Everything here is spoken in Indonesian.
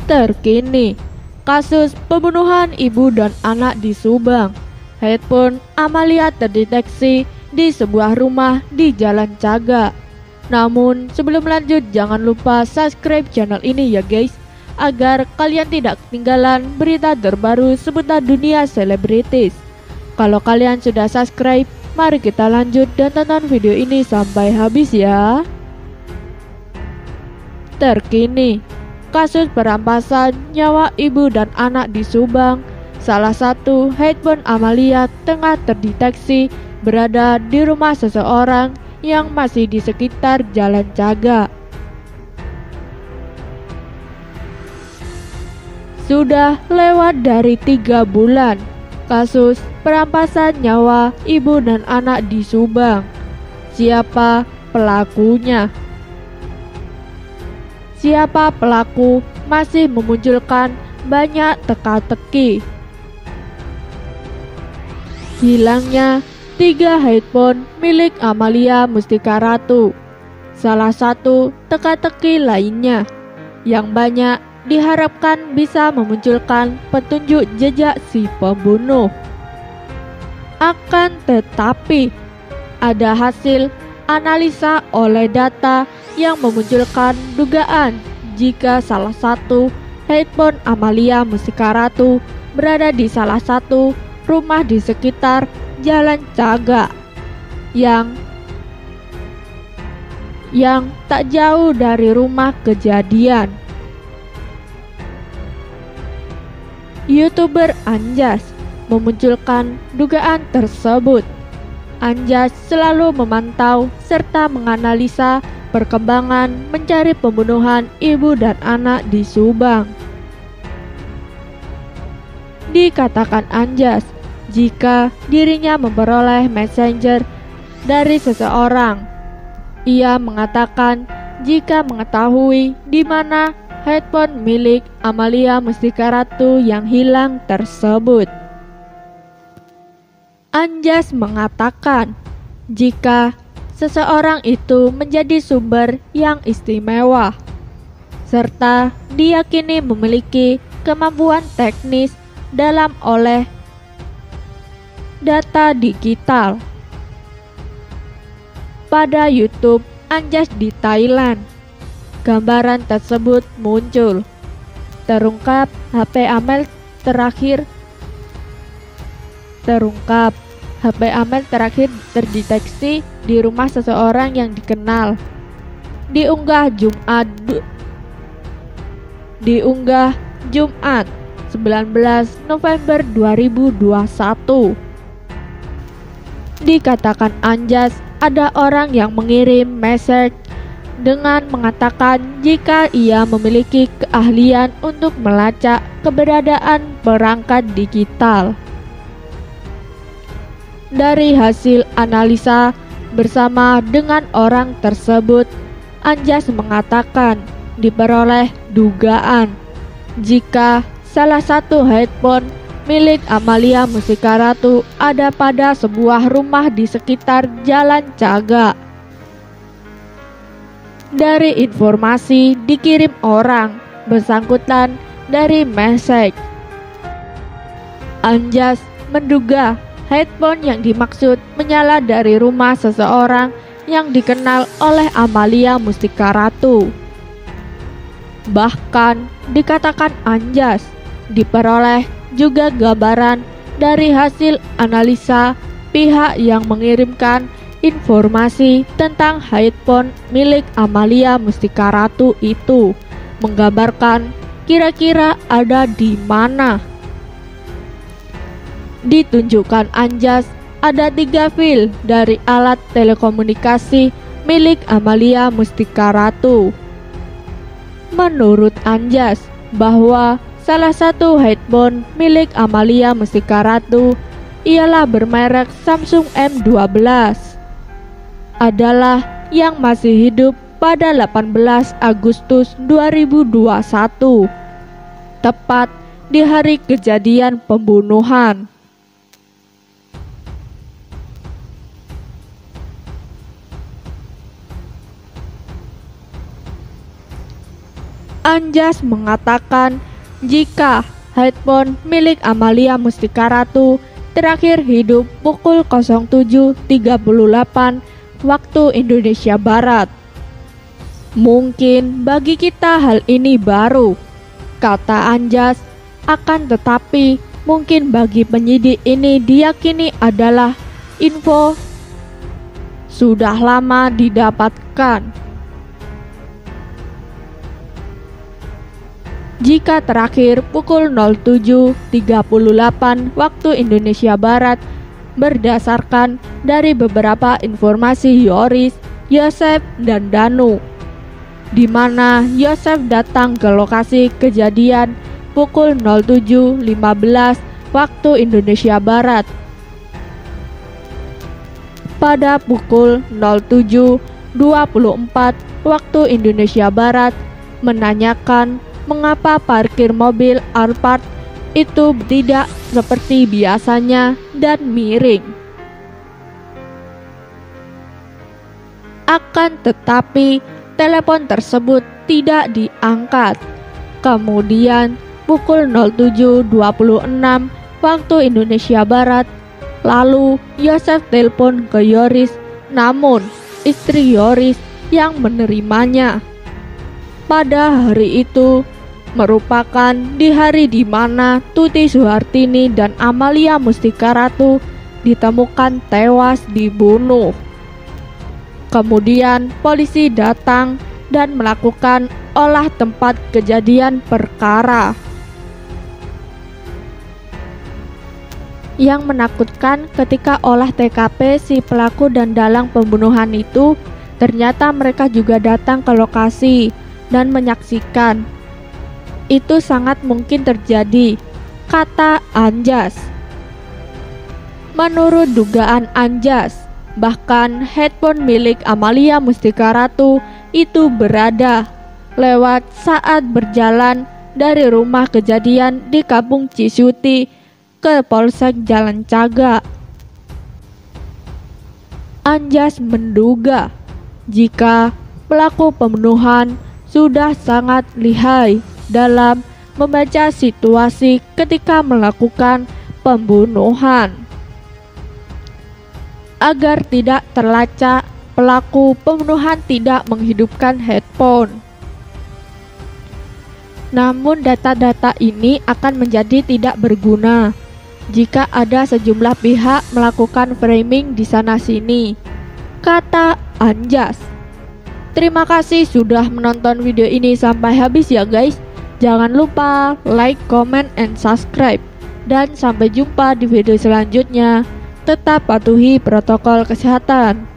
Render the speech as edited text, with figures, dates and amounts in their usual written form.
Terkini, kasus pembunuhan ibu dan anak di Subang. Handphone Amalia terdeteksi di sebuah rumah di Jalan Caga. Namun sebelum lanjut, jangan lupa subscribe channel ini ya guys, agar kalian tidak ketinggalan berita terbaru seputar dunia selebritis. Kalau kalian sudah subscribe, mari kita lanjut dan tonton video ini sampai habis ya. Terkini, kasus perampasan nyawa ibu dan anak di Subang. Salah satu handphone Amalia tengah terdeteksi berada di rumah seseorang yang masih di sekitar Jalan Caga. Sudah lewat dari 3 bulan kasus perampasan nyawa ibu dan anak di Subang. Siapa pelakunya? Siapa pelaku masih memunculkan banyak teka-teki. Hilangnya 3 handphone milik Amalia Mustika Ratu. Salah satu teka-teki lainnya yang banyak diharapkan bisa memunculkan petunjuk jejak si pembunuh. Akan tetapi, ada hasil analisa oleh data yang memunculkan dugaan jika salah satu handphone Amalia Mustika Ratu berada di salah satu rumah di sekitar Jalan Caga yang tak jauh dari rumah kejadian. YouTuber Anjas memunculkan dugaan tersebut. Anjas selalu memantau serta menganalisa perkembangan mencari pembunuhan ibu dan anak di Subang. Dikatakan Anjas, jika dirinya memperoleh messenger dari seseorang, ia mengatakan jika mengetahui di mana handphone milik Amalia Mustika Ratu yang hilang tersebut. Anjas mengatakan jika seseorang itu menjadi sumber yang istimewa, serta diyakini memiliki kemampuan teknis dalam oleh data digital. Pada YouTube Anjas di Thailand, gambaran tersebut muncul. Terungkap HP Amel terakhir terdeteksi di rumah seseorang yang dikenal. Diunggah Jumat 19 November 2021. Dikatakan Anjas ada orang yang mengirim message dengan mengatakan jika ia memiliki keahlian untuk melacak keberadaan perangkat digital. Dari hasil analisa bersama dengan orang tersebut, Anjas mengatakan diperoleh dugaan jika salah satu handphone milik Amalia Mustika Ratu ada pada sebuah rumah di sekitar Jalan Caga. Dari informasi dikirim orang bersangkutan dari message, Anjas menduga handphone yang dimaksud menyala dari rumah seseorang yang dikenal oleh Amalia Mustika Ratu. Bahkan dikatakan Anjas diperoleh juga gambaran dari hasil analisa pihak yang mengirimkan informasi tentang handphone milik Amalia Mustika Ratu itu, menggambarkan kira-kira ada di mana. Ditunjukkan Anjas ada 3 file dari alat telekomunikasi milik Amalia Mustika Ratu. Menurut Anjas bahwa salah satu handphone milik Amalia Mustika Ratu ialah bermerek Samsung M12, adalah yang masih hidup pada 18 Agustus 2021, tepat di hari kejadian pembunuhan. Anjas mengatakan jika handphone milik Amalia Mustika Ratu terakhir hidup pukul 07.38 waktu Indonesia Barat. Mungkin bagi kita hal ini baru, kata Anjas, akan tetapi mungkin bagi penyidik ini diyakini adalah info sudah lama didapatkan. Jika terakhir pukul 07.38 waktu Indonesia Barat berdasarkan dari beberapa informasi Yoris, Yosef, dan Danu, di mana Yosef datang ke lokasi kejadian pukul 07.15 waktu Indonesia Barat. Pada pukul 07.24 waktu Indonesia Barat menanyakan mengapa parkir mobil Alphard itu tidak seperti biasanya dan miring. Akan tetapi telepon tersebut tidak diangkat. Kemudian pukul 07.26 waktu Indonesia Barat, lalu Yosef telepon ke Yoris, namun istri Yoris yang menerimanya. Pada hari itu merupakan di hari di mana Tuti Suhartini dan Amalia Mustika Ratu ditemukan tewas dibunuh. Kemudian polisi datang dan melakukan olah tempat kejadian perkara. Yang menakutkan ketika olah TKP si pelaku dan dalang pembunuhan itu, ternyata mereka juga datang ke lokasi dan menyaksikan. Itu sangat mungkin terjadi, kata Anjas. Menurut dugaan Anjas, bahkan handphone milik Amalia Mustika Ratu itu berada lewat saat berjalan dari rumah kejadian di Kampung Cisuti ke Polsek Jalan Caga. Anjas menduga jika pelaku pembunuhan sudah sangat lihai dalam membaca situasi ketika melakukan pembunuhan. Agar tidak terlacak, pelaku pembunuhan tidak menghidupkan handphone. Namun data-data ini akan menjadi tidak berguna jika ada sejumlah pihak melakukan framing di sana-sini, kata Anjas. Terima kasih sudah menonton video ini sampai habis ya guys. Jangan lupa like, comment, and subscribe. Dan sampai jumpa di video selanjutnya. Tetap patuhi protokol kesehatan.